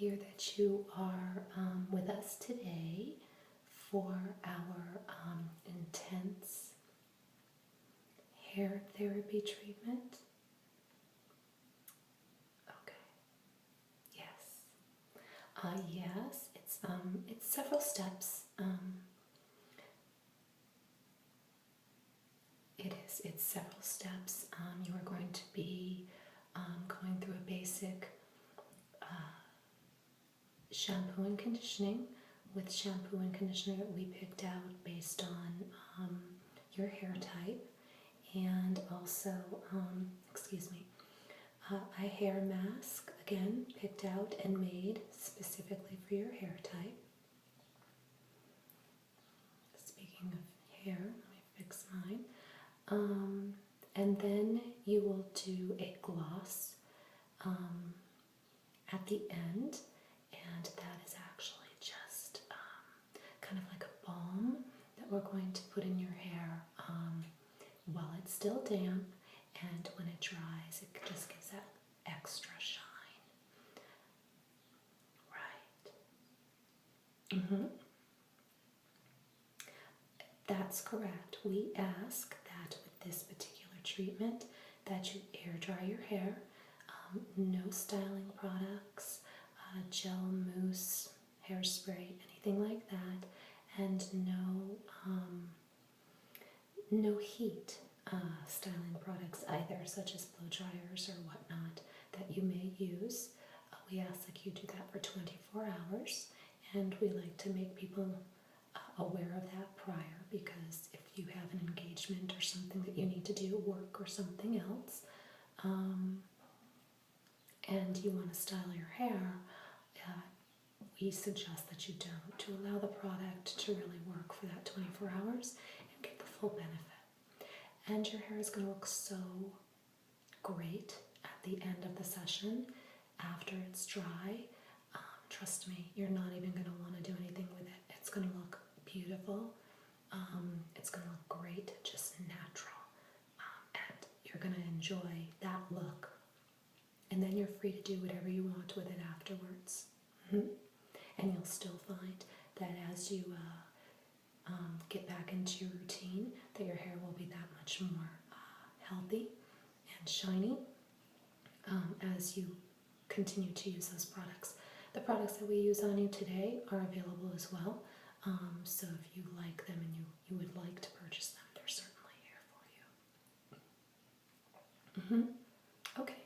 hear that you are with us today for our intense hair therapy treatment. Okay. Yes. Yes. It's several steps. It's several steps. You are going to be going through a basic shampoo and conditioning with shampoo and conditioner that we picked out based on your hair type, and also, a hair mask, again, picked out and made specifically for your hair type. Speaking of hair, let me fix mine. And then you will do a gloss at the end, and that is actually just kind of like a balm that we're going to put in your hair while it's still damp, and when it dries, it just gives that extra shine. Right. That's correct. We ask that with this particular treatment that you air dry your hair, no styling products, gel, mousse, hairspray, anything like that, and no heat styling products either, such as blow dryers or whatnot that you may use. We ask that you do that for 24 hours, and we like to make people aware of that prior, because if you have an engagement or something that you need to do, work or something else, and you want to style your hair, we suggest that you don't, to allow the product to really work for that 24 hours and get the full benefit. And your hair is going to look so great at the end of the session after it's dry. Trust me, you're not even going to want to do anything with it. It's going to look beautiful. It's going to look great, just natural. And you're going to enjoy that look. And then you're free to do whatever you want with it afterwards. And you'll still find that as you get back into your routine, that your hair will be that much more healthy and shiny as you continue to use those products. The products that we use on you today are available as well. So if you like them and you would like to purchase them, they're certainly here for you. Okay.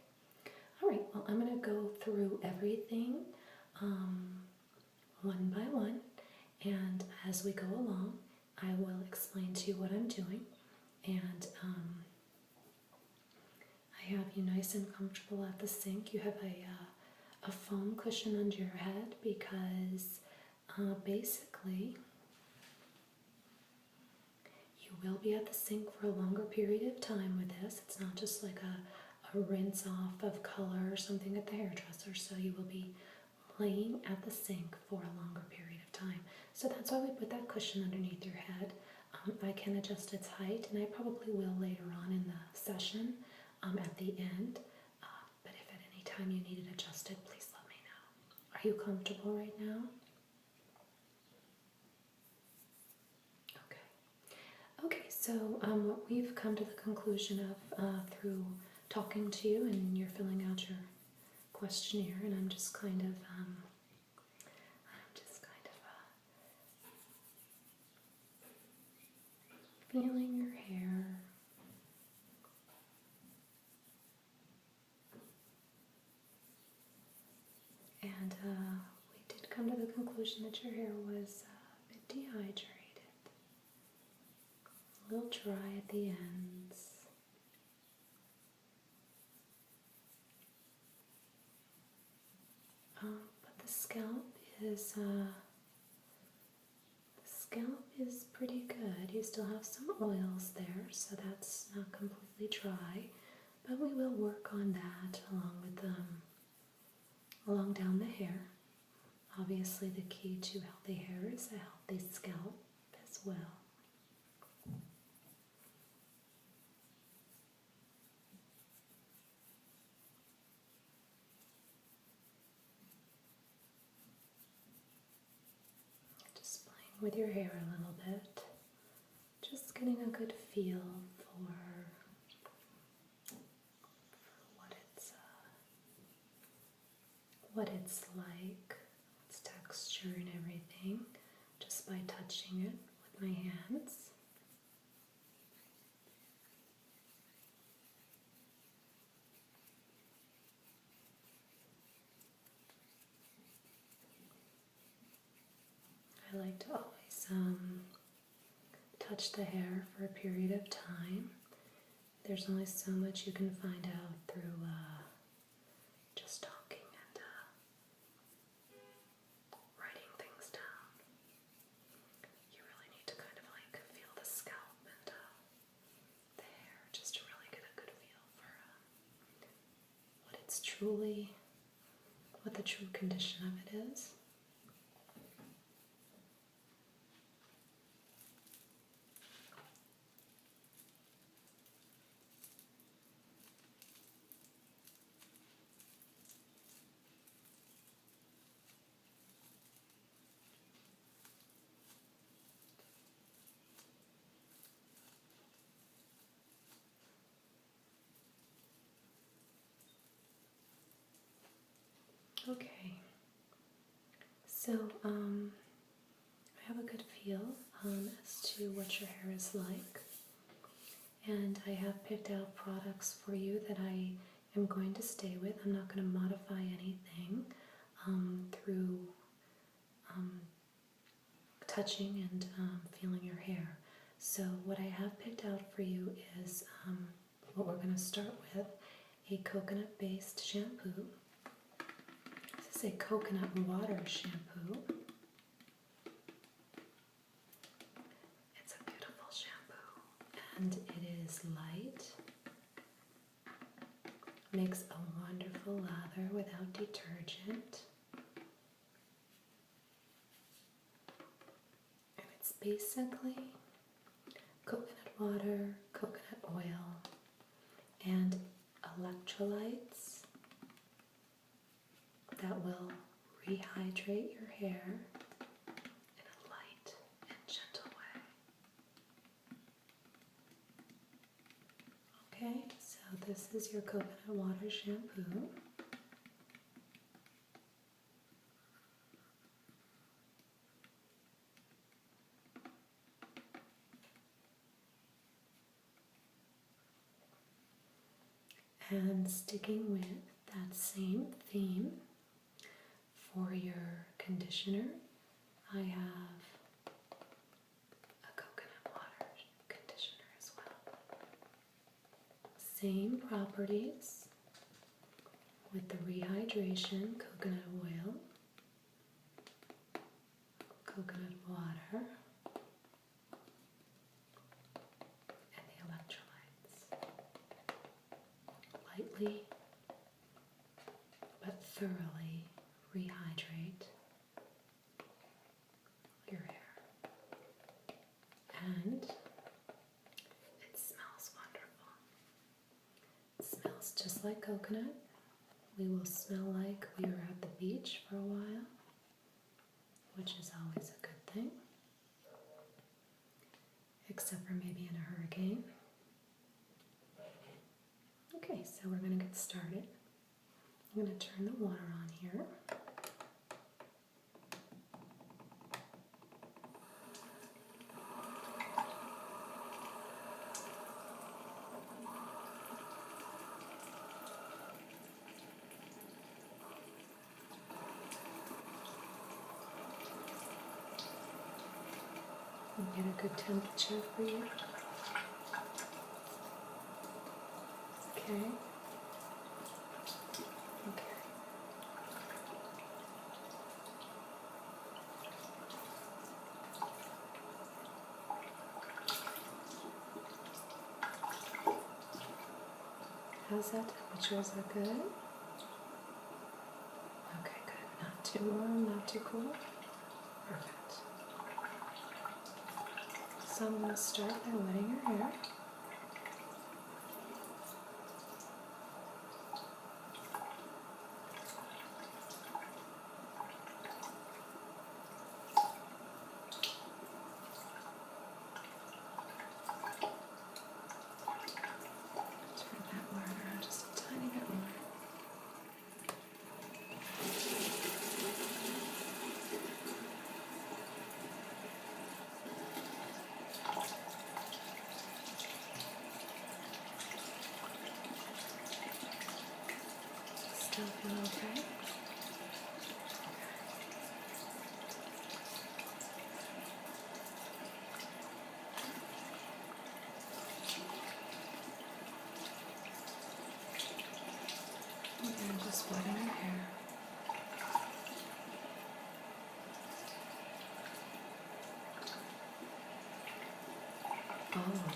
All right. Well, I'm going to go through everything one by one, and as we go along, I will explain to you what I'm doing, and I have you nice and comfortable at the sink. You have a foam cushion under your head because basically you will be at the sink for a longer period of time with this. It's not just like a rinse off of color or something at the hairdresser, so you will be laying at the sink for a longer period of time. So that's why we put that cushion underneath your head. I can adjust its height, and I probably will later on in the session at the end. But if at any time you need it adjusted, please let me know. Are you comfortable right now? Okay, so what we've come to the conclusion of through talking to you, and you're filling out your questionnaire, and I'm just kind of feeling your hair. And we did come to the conclusion that your hair was a bit dehydrated, a little dry at the ends. But the scalp is pretty good. You still have some oils there, so that's not completely dry. But we will work on that along down the hair. Obviously, the key to healthy hair is a healthy scalp as well. with your hair a little bit, just getting a good feel for what it's like, its texture and everything, just by touching it with my hands. I like to always touch the hair for a period of time. There's only so much you can find out through just talking and writing things down. You really need to kind of like feel the scalp and the hair just to really get a good feel for what the true condition of it is. Okay, so I have a good feel as to what your hair is like, and I have picked out products for you that I am going to stay with. I'm not going to modify anything through touching and feeling your hair. So what I have picked out for you is what we're going to start with, a coconut-based shampoo. This is a coconut water shampoo. It's a beautiful shampoo, and it is light, makes a wonderful lather without detergent, and it's basically coconut water, coconut oil, and electrolytes that will rehydrate your hair in a light and gentle way. Okay, so this is your coconut water shampoo. And sticking with that same theme, for your conditioner, I have a coconut water conditioner as well. Same properties with the rehydration, coconut oil, coconut water, and the electrolytes. Lightly but thoroughly rehydrate your hair, and it smells wonderful. It smells just like coconut. We will smell like we were at the beach for a while, which is always a good thing, except for maybe in a hurricane. Okay, so we're going to get started. I'm going to turn the water on here. And get a good temperature for you. Okay. How's that temperature? Is that good? Okay, good. Not too warm, not too cool. Perfect. So I'm going to start by wetting your hair. still feel okay? And just wetting your hair. All over.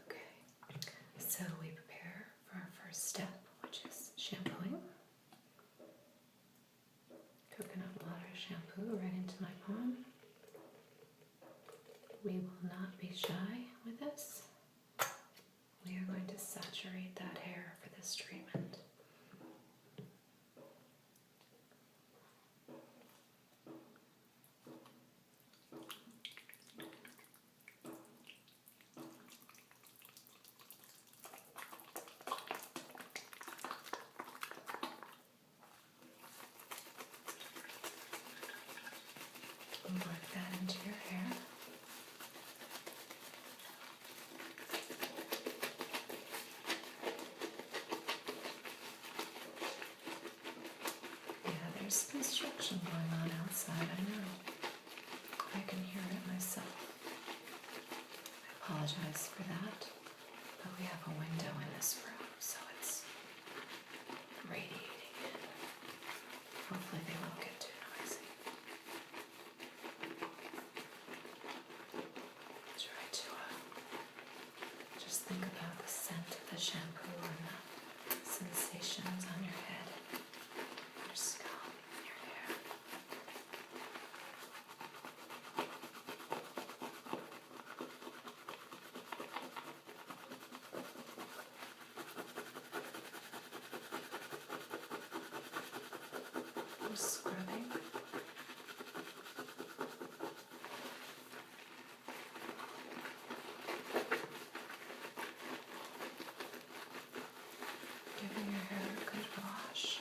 Okay, so we prepare for our first step, which is shampooing. Coconut water shampoo right into my palm. We will not be shy with this. We are going to saturate that hair for this treatment. Work that into your hair. Yeah, there's construction going on outside, I know. I can hear it myself. I apologize for that, but we have a window in this room, so it's radiating in. Hopefully they won't get too noisy. Try to just think about the scent of the shampoo and the sensations on your head, your scalp, your hair. Just scrubbing. Giving your hair a good wash.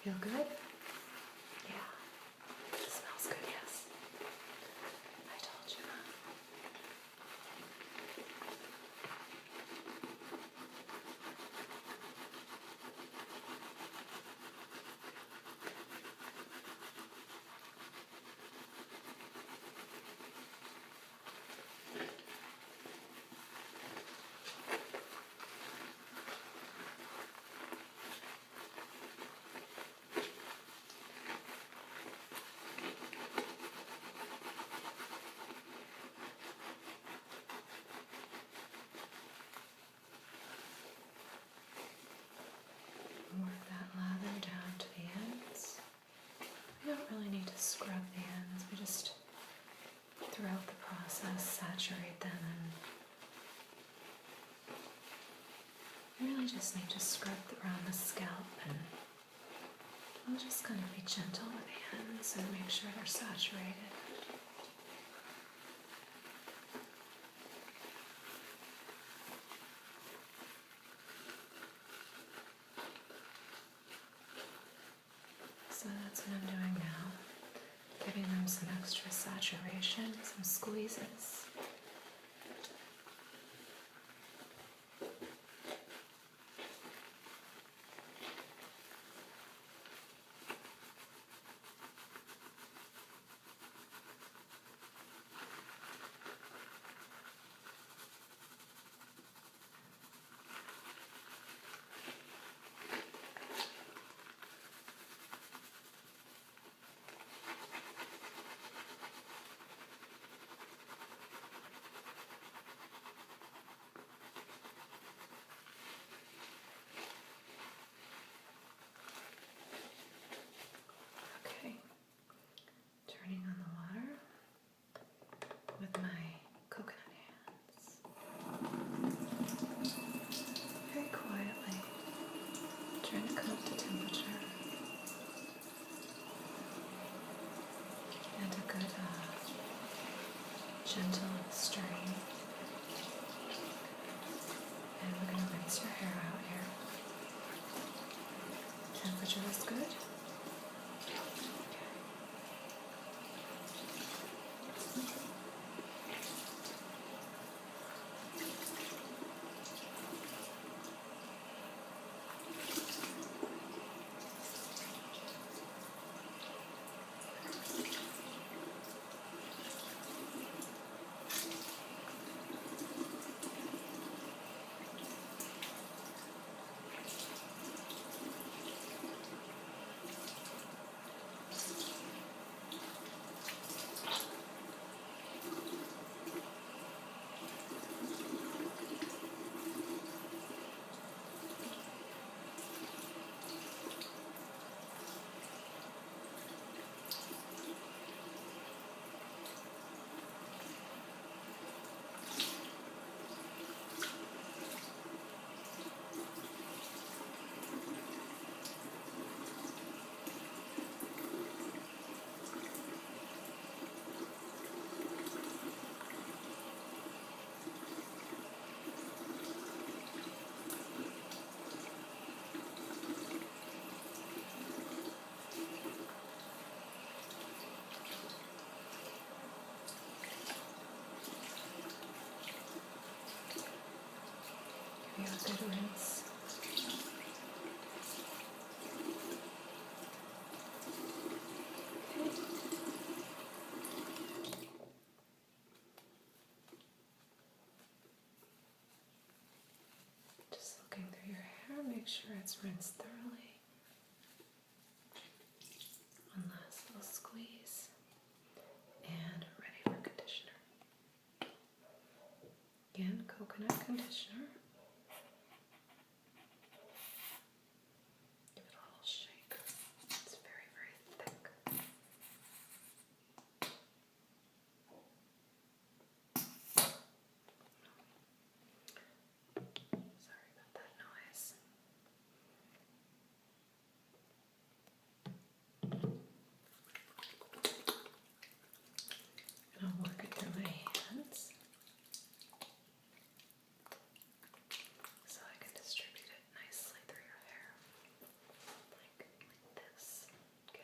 Feel good? Yeah. It smells good, yes. I told you. Work that lather down to the ends. We don't really need to scrub the ends. We just, throughout the process, saturate them, and really just need to scrub around the scalp, and I'll just kind of be gentle with the ends and make sure they're saturated. So that's what I'm doing now, giving them some extra saturation, some squeezes. gentle and stirring. And we're going to rinse your hair out here. Temperature is good. Give you a good rinse. Okay. Just looking through your hair, make sure it's rinsed thoroughly. One last little squeeze. And ready for conditioner. Again, coconut conditioner. Give it a little shake. It's very, very thick. Sorry about that noise. And I'll work it through my hands so I can distribute it nicely through your hair, like this. Okay.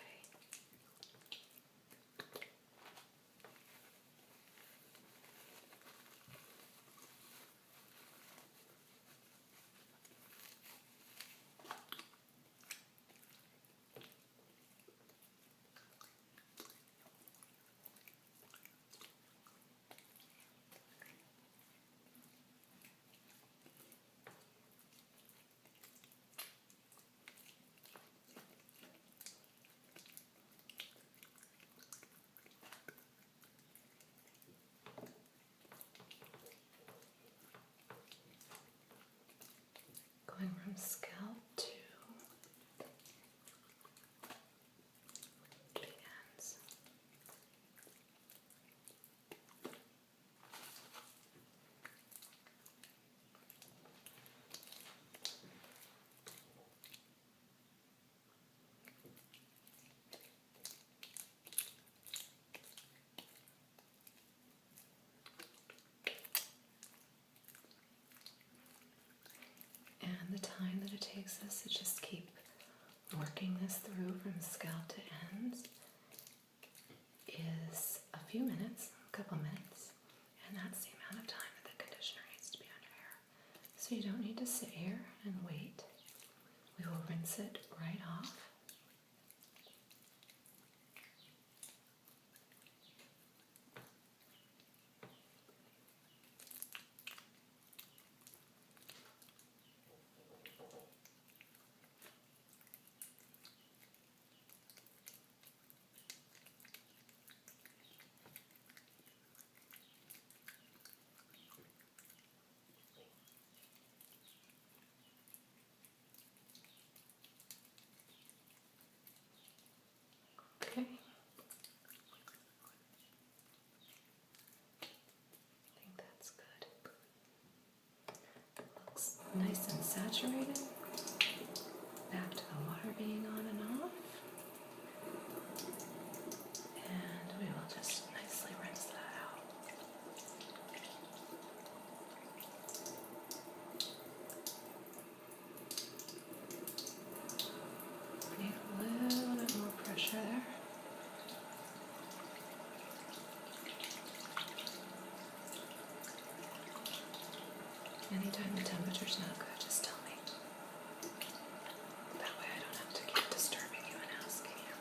Going from scalp to the ends. And the time that it takes us to just keep working this through from scalp to ends is a few minutes, a couple minutes, and that's the amount of time that the conditioner needs to be on your hair. So you don't need to sit here and wait. We will rinse it right off. Okay. I think that's good. Looks nice and saturated. Back to the water being on and off. And we will just nicely rinse that out. Anytime the temperature's not good, just tell me. That way I don't have to keep disturbing you and asking you.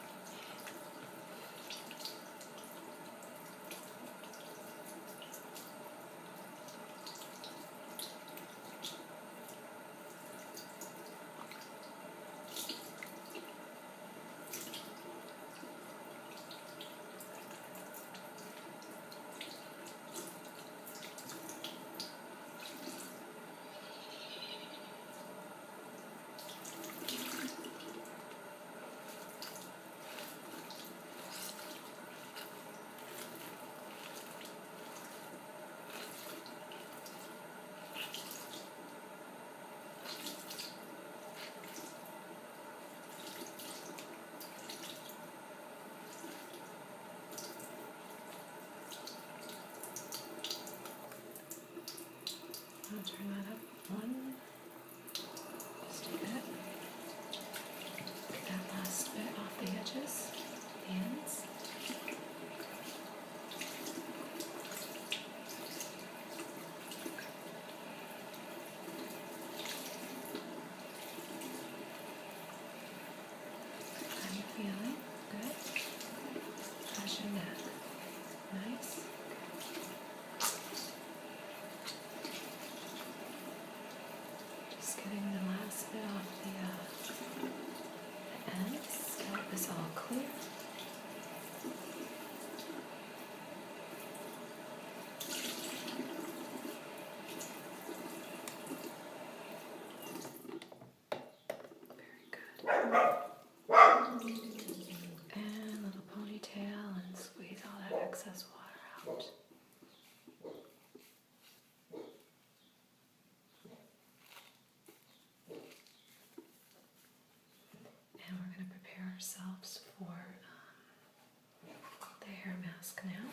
I'll turn that up one, just a bit. Get that last bit off the edges, the ends. How you feeling? Good? How's your neck? Nice? Just getting the last bit off the ends. Scalp is all clear. Very good. And a little ponytail and squeeze all that excess water out. And we're going to prepare ourselves for the hair mask now.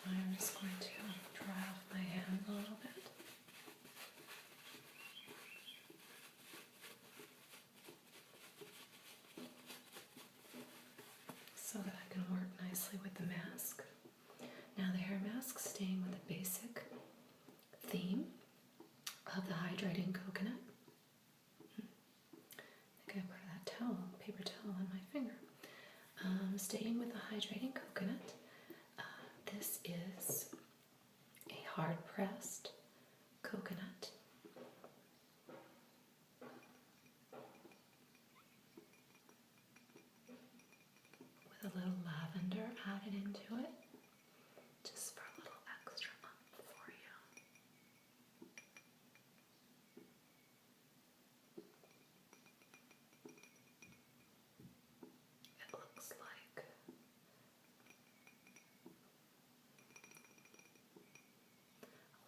I'm just going to dry off my hand a little bit. So that I can work nicely with the mask. Now the hair mask staying with the basic theme of the hydrating coconut. I think I put that towel, paper towel on my finger. Staying with the hydrating coconut, this is a hard pressed coconut with a little lavender added into it, just for a little extra umph for you. It looks like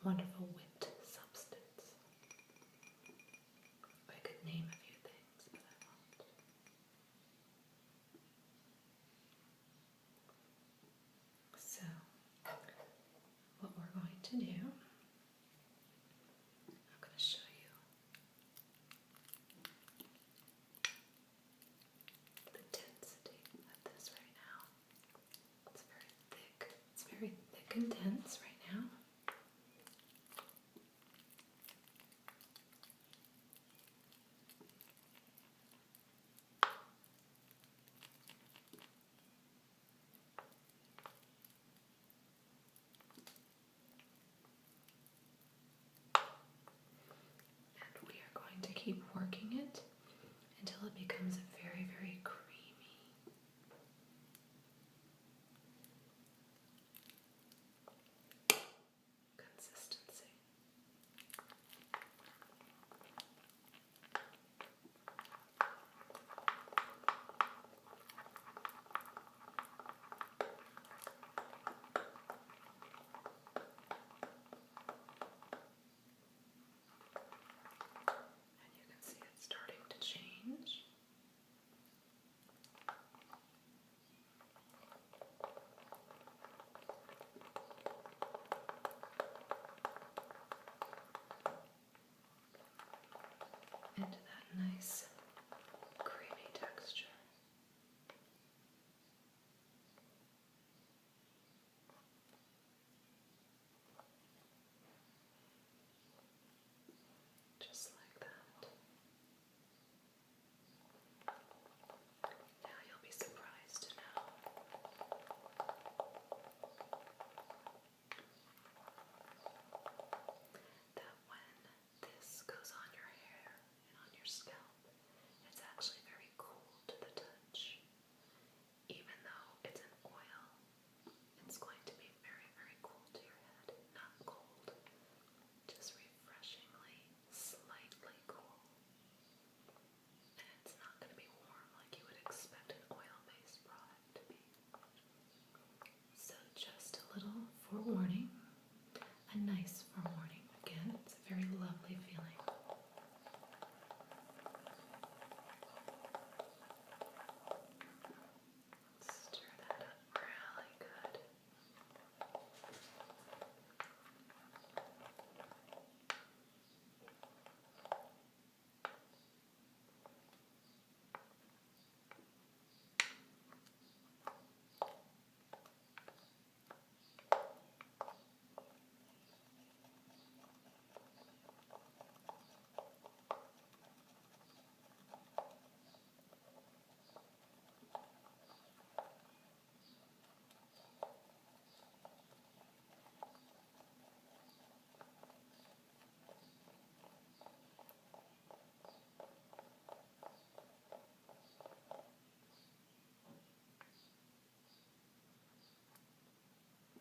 a wonderful whipped substance. I could name a few things, but I won't. So, what we're going to do, I'm going to show you the density of this right now. It's very thick. It's very thick and dense right now. And we are going to keep working it until it becomes a very, very creamy consistency. And you can see it's starting to change. Into that nice creamy texture. Just like that. Now you'll be surprised to know that when this goes on your hair and on your scalp, it's actually very cool to the touch. Even though it's an oil, it's going to be very, very cool to your head. Not cold, just refreshingly, slightly cool. And it's not going to be warm like you would expect an oil-based product to be. So just a little forewarning, a nice forewarning. Again, it's a very lovely feeling. Stir that up really good.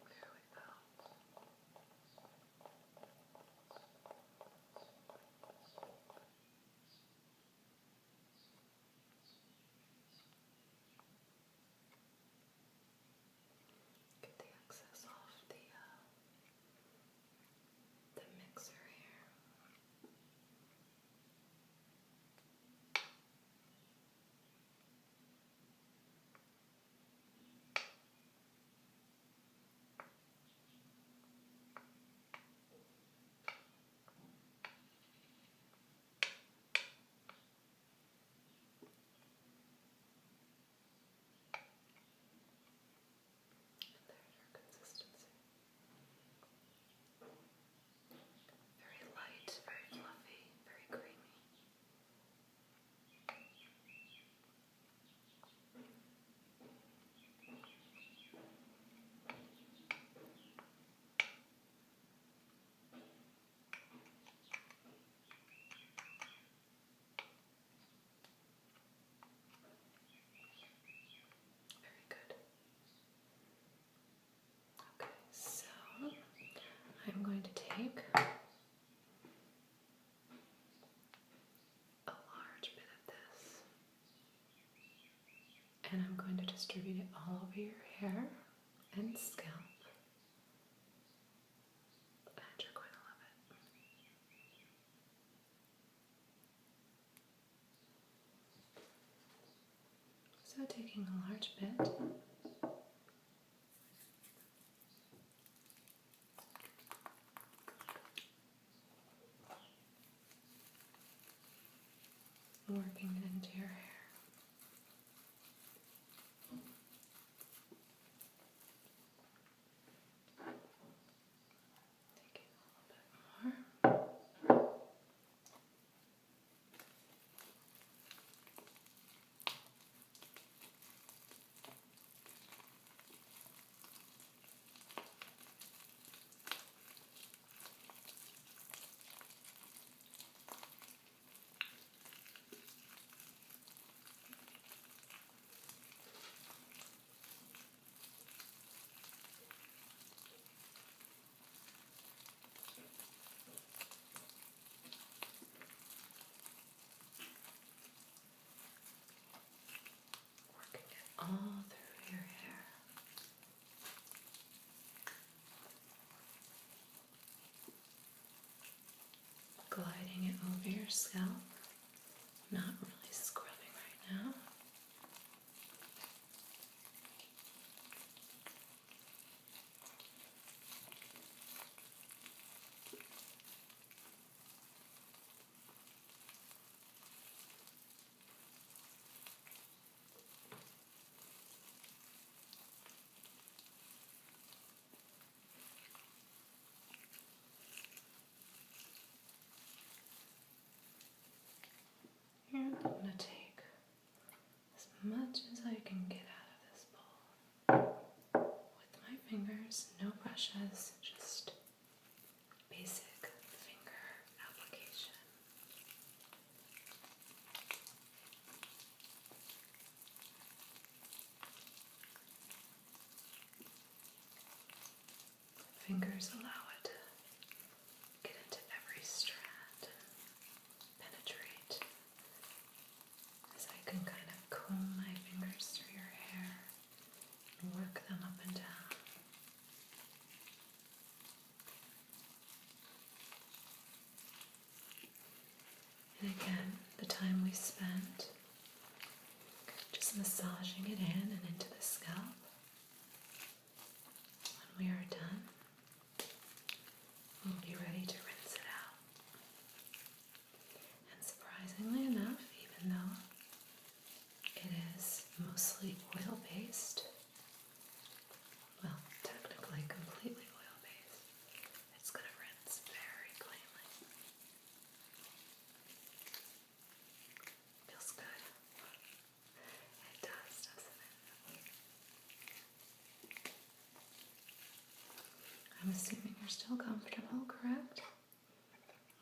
There we go. Get the excess off the mixer here. There's your consistency. Very light, very fluffy, very creamy. Very good. Okay, so I'm going to take a large bit of this and I'm going to distribute it all over your hair and scalp. And you're going to love it. So taking a large bit, working it into your hair. Taking a little bit more. Working it all through your hair. Gliding it over your scalp. Not really scrubbing right now. much as I can get out of this bowl with my fingers, no brushes, just basic finger application. Fingers allow it to get into every strand and penetrate as I can kind of comb my fingers through your hair and work them up and down. And again, the time we spent just massaging it in and into the scalp. When we are done, we'll be ready to rinse it out. And surprisingly enough, even though it is mostly oil-based, well, technically completely oil-based, it's going to rinse very cleanly. Feels good. It does, doesn't it? I'm assuming you're still comfortable, correct?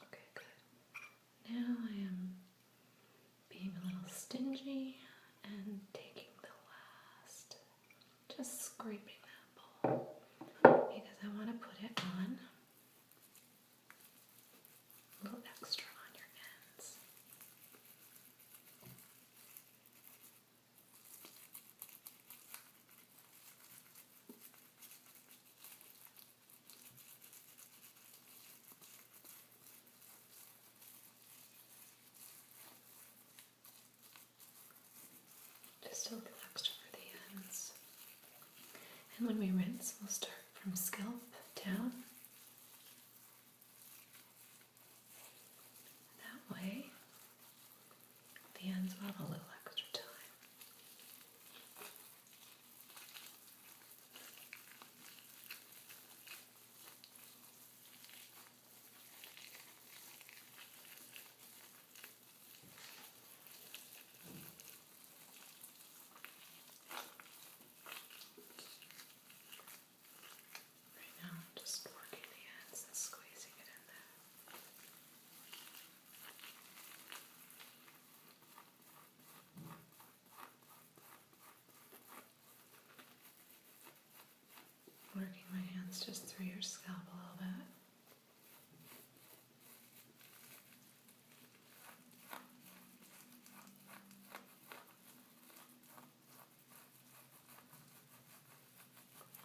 Okay, good. Now I am being a little stingy and taking the last, just scraping that bowl because I want to put it on a little extra on your ends. Just a little extra for the ends. And when we rinse, we'll start from scalp down. That way, the ends will have a little extra time. Right now, I'm just working the ends and squeezing it in there. Working my hands just through your scalp a little bit.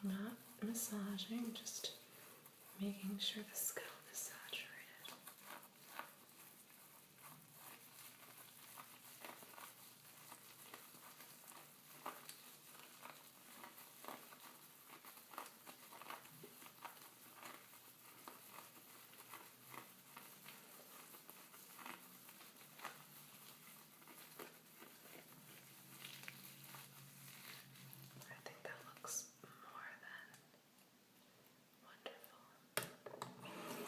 Not massaging, just making sure the scalp is saturated. I think that looks more than wonderful.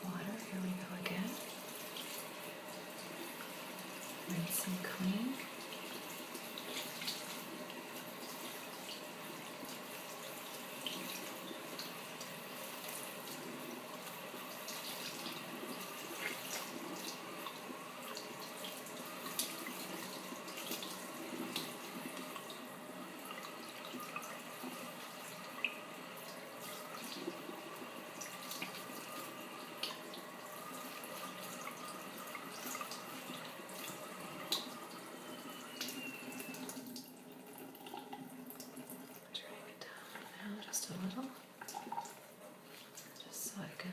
Water, here we go again. Rinse and clean. Turning it down now just a little, just so I can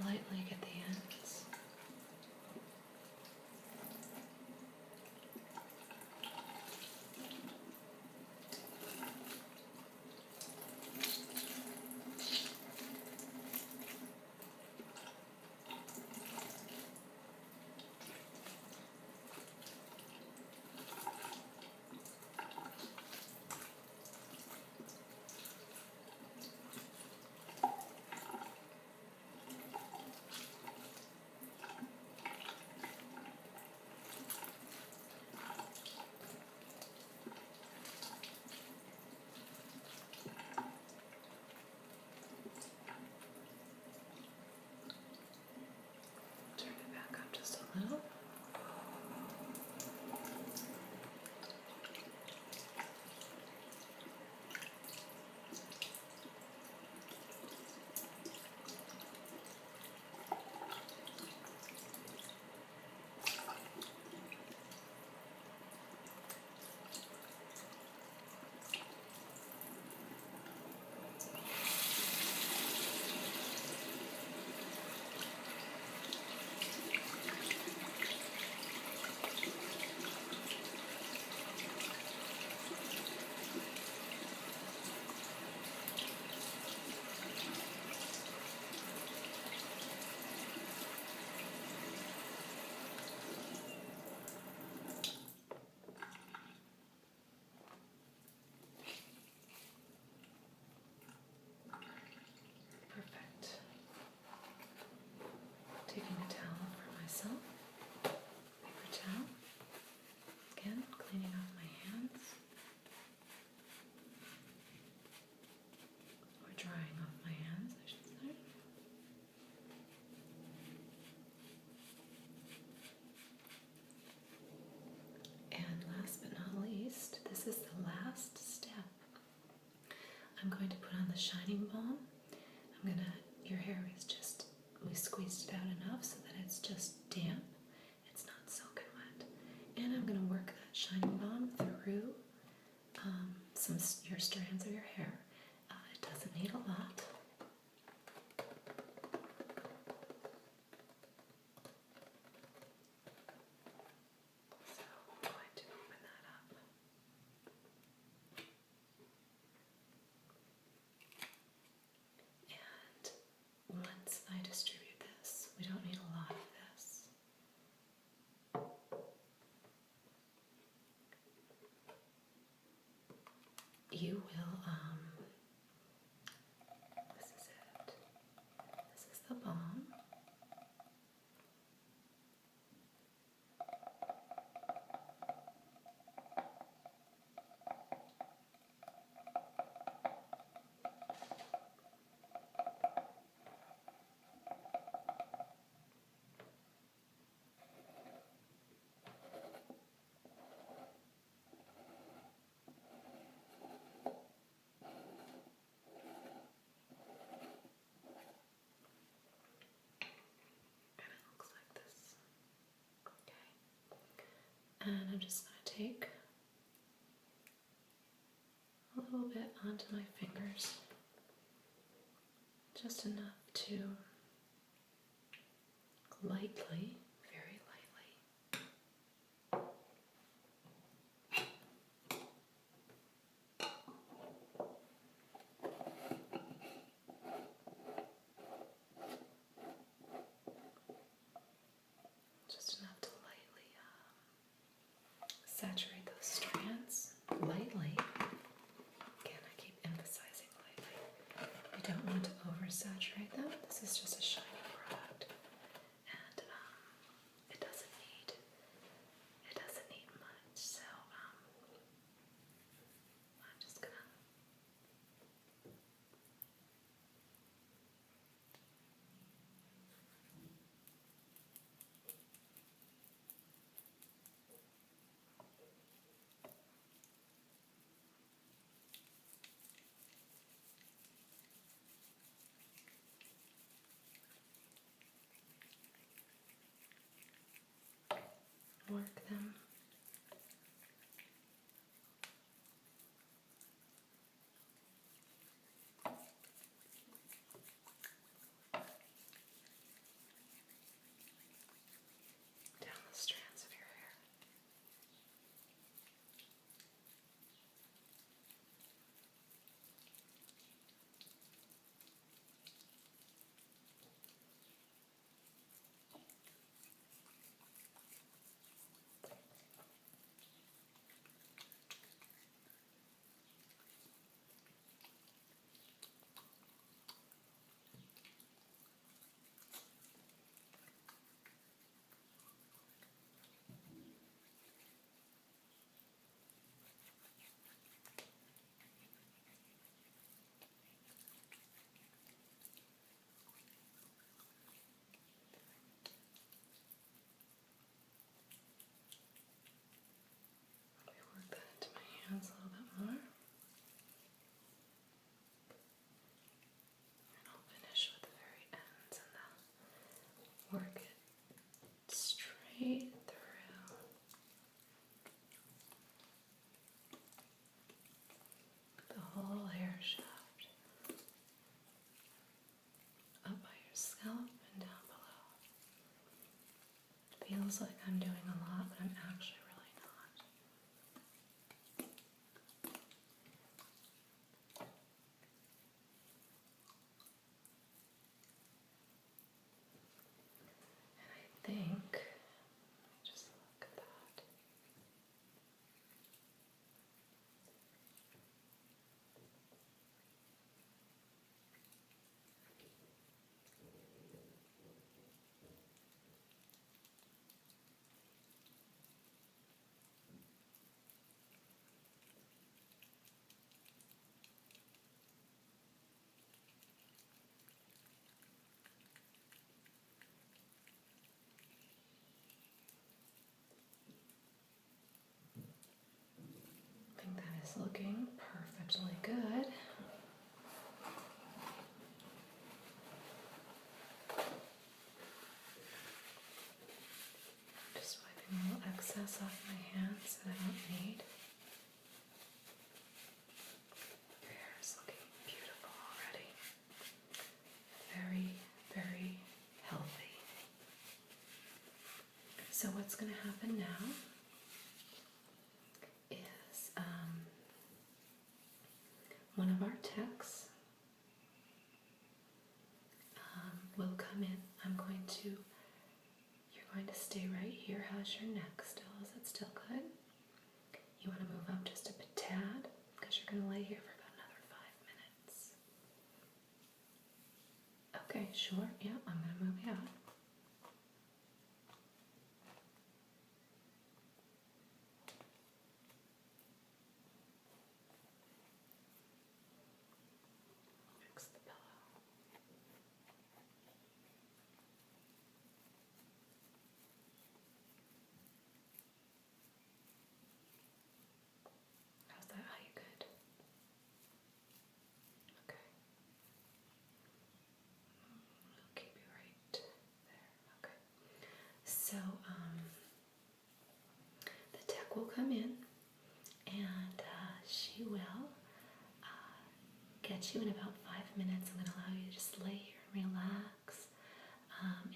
lightly get the ends. I'm going to put on the shining balm. Your hair is just, we squeezed it out enough so that it's just damp. It's not soaking wet. And I'm gonna work that shining balm through your strands of your hair. It doesn't need a lot. So I'm going to open that up. And once I distribute this, we don't need a lot of this. You will, this is it. This is the balm. And I'm just going to take a little bit onto my fingers, just enough to lightly, very lightly, just enough to lightly saturate those strands, lightly. Again, I keep emphasizing lightly. We don't want to oversaturate them. This is just a shiny product, and it doesn't need much. So I'm just gonna work them. Down the strands of your hair. Work that into my hands a little bit more. And I'll finish with the very ends and then work it straight through the whole hair shaft, up by your scalp and down below. It feels like I'm doing a lot, but I'm actually really not. And I think, just look at that. I think that is looking perfectly good. So what's going to happen now is one of our techs will come in. You're going to stay right here. How's your neck still? Is it still good? You want to move up just a tad because you're going to lay here for about another 5 minutes. Okay, sure. Yeah, I'm going to move you out. Fix the pillow. How's that? How you good? Okay. I'll keep you right there. Okay. So, the tech will come in and she will get you in about 5 minutes. I'm going to allow you to just lay here and relax.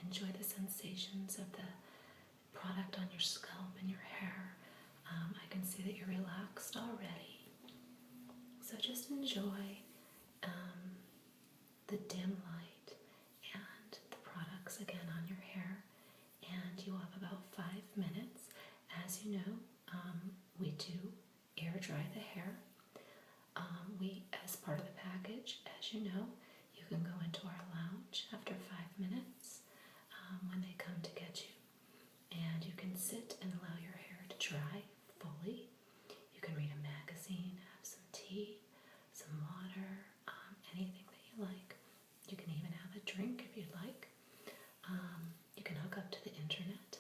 Enjoy the sensations of the product on your scalp and your hair. I can see that you're relaxed already. So just enjoy the dim light and the products again on your hair. And you will have about 5 minutes. As you know, we do air dry the hair. As part of the package, as you know, you can go into our lounge after 5 minutes when they come to get you. And you can sit and allow your hair to dry fully. You can read a magazine, have some tea, some water, anything that you like. You can even have a drink if you'd like. You can hook up to the internet.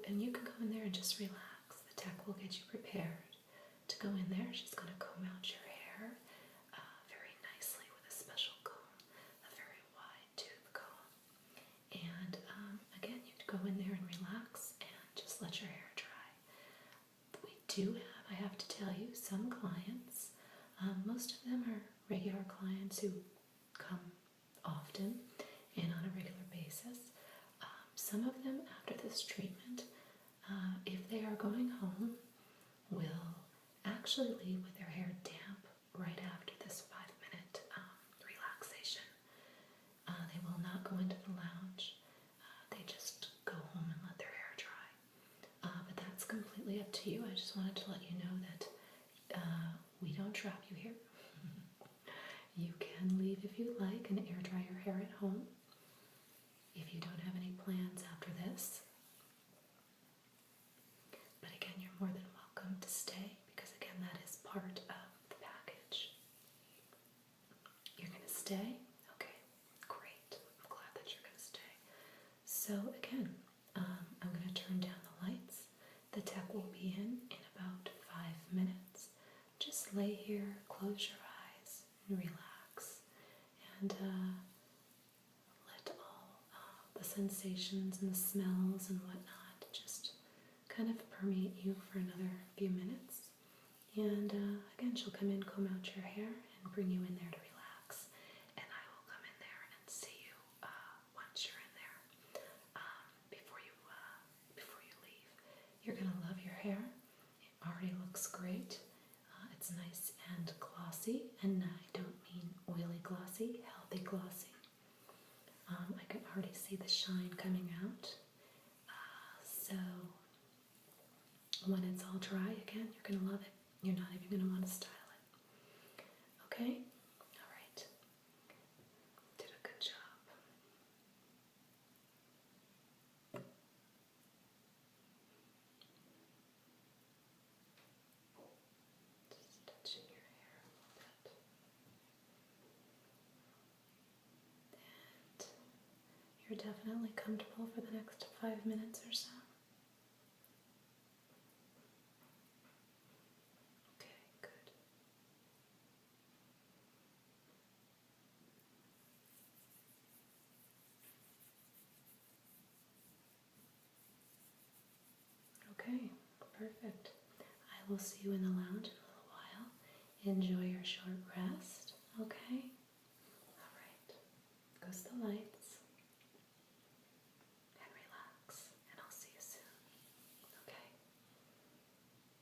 And you can go in there and just relax. The tech will get you prepared to go in there. She's going to comb out your hair very nicely with a special comb, a very wide tooth comb. And again, you can go in there and relax and just let your hair dry. We do have, I have to tell you, some clients. Most of them are regular clients who come often and on a regular basis. Some of them, after this treatment, if they are going home, will actually leave with their hair damp right after this 5-minute relaxation. They will not go into the lounge. They just go home and let their hair dry. But that's completely up to you. I just wanted to let you know that we don't trap you here. You can leave if you like and air dry your hair at home if you don't have any plans after this. But again, you're more than welcome to stay because again, that is part of the package. You're going to stay? Okay, great. I'm glad that you're going to stay. So again, I'm going to turn down the lights. The tech will be in about 5 minutes. Just lay here, close your eyes, and relax. And let all the sensations and the smells and whatnot just kind of permeate you for another few minutes. And again, she'll come in, comb out your hair, and bring you in there to relax. And I will come in there and see you once you're in there before you leave. You're gonna love your hair. It already looks great. It's nice and glossy, and I don't mean oily glossy, healthy glossy. I can already see the shine coming out. So when it's all dry again, you're going to love it. You're not even going to want to style it. Okay? All right. Did a good job. Just touching your hair a little bit. And you're definitely comfortable for the next 5 minutes or so. Okay, good. Okay, perfect. I will see you in the lounge in a little while. Enjoy your short rest, okay? All right. Goes the lights.